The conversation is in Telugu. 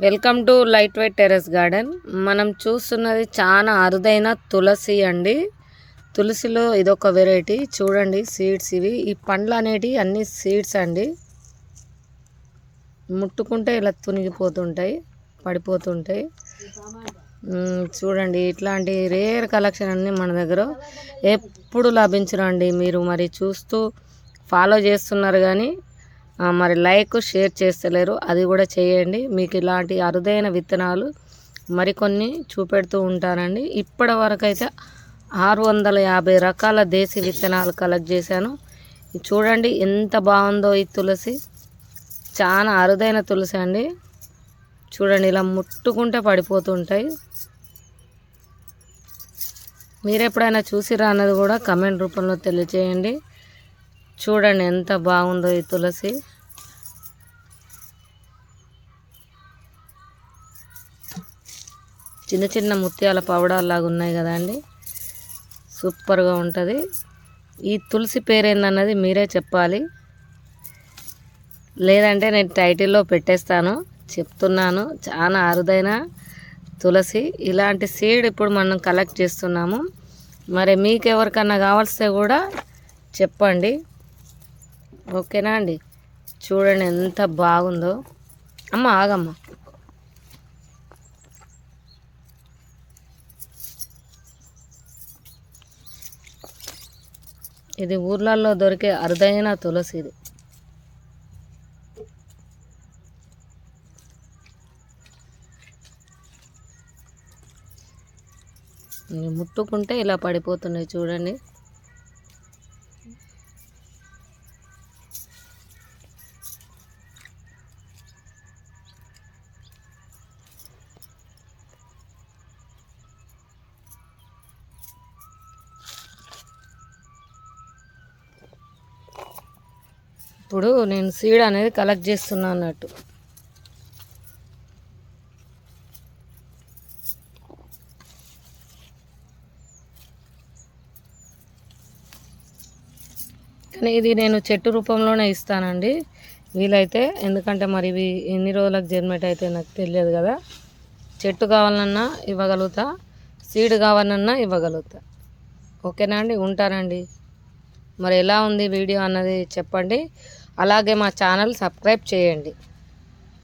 Welcome to light weight terrace garden. మనం చూస్తున్నది చాలా అరుదైన తులసి అండి. తులసిలో ఇదొక వెరైటీ. చూడండి సీడ్స్ ఇవి. ఈ పండ్లు అనేటివి అన్ని సీడ్స్ అండి. ముట్టుకుంటే ఇలా తునిగిపోతుంటాయి, పడిపోతుంటాయి. చూడండి ఇట్లాంటి రేర్ కలెక్షన్ అన్నీ మన దగ్గర ఎప్పుడు లభించరండి. మీరు మరి చూస్తూ ఫాలో చేస్తున్నారు కానీ మరి లైక్ షేర్ చేస్తలేరు, అది కూడా చేయండి. మీకు ఇలాంటి అరుదైన విత్తనాలు మరికొన్ని చూపెడుతూ ఉంటానండి. ఇప్పటి వరకు అయితే 650 రకాల దేశీ విత్తనాలు కలెక్ట్ చేశాను. చూడండి ఎంత బాగుందో ఈ తులసి. చాలా అరుదైన తులసి అండి. చూడండి ఇలా ముట్టుకుంటే పడిపోతుంటాయి. మీరు ఎప్పుడైనా చూసిరా అన్నది కూడా కమెంట్ రూపంలో తెలియచేయండి. చూడండి ఎంత బాగుందో ఈ తులసి. చిన్న చిన్న ముత్యాల పౌడర్ లాగా ఉన్నాయి కదండి, సూపర్గా ఉంటుంది. ఈ తులసి పేరేందన్నది మీరే చెప్పాలి, లేదంటే నేను టైటిల్లో పెట్టేస్తాను. చెప్తున్నాను, చాలా అరుదైన తులసి. ఇలాంటి సీడ్ ఇప్పుడు మనం కలెక్ట్ చేస్తున్నాము. మరి మీకు ఎవరికన్నా కావాల్స్తే కూడా చెప్పండి, ఓకేనా అండి. చూడండి ఎంత బాగుందో. అమ్మ ఆగమ్మ. ఇది ఊర్లలో దొరికే అరుదైన తులసి. ఇది ముట్టుకుంటే ఇలా పడిపోతున్నాయి చూడండి. ఇప్పుడు నేను సీడ్ అనేది కలెక్ట్ చేస్తున్నా అన్నట్టు. కానీ ఇది నేను చెట్టు రూపంలోనే ఇస్తానండి వీలైతే, ఎందుకంటే మరి ఇవి ఎన్ని రోజులకు జర్మేట్ అయితే నాకు తెలియదు కదా. చెట్టు కావాలన్నా ఇవ్వగలుగుతా, సీడ్ కావాలన్నా ఇవ్వగలుగుతా. ఓకేనా అండి, ఉంటానండి. మరి ఎలా ఉంది వీడియో అన్నది చెప్పండి. అలాగే మా ఛానల్ సబ్స్క్రైబ్ చేయండి.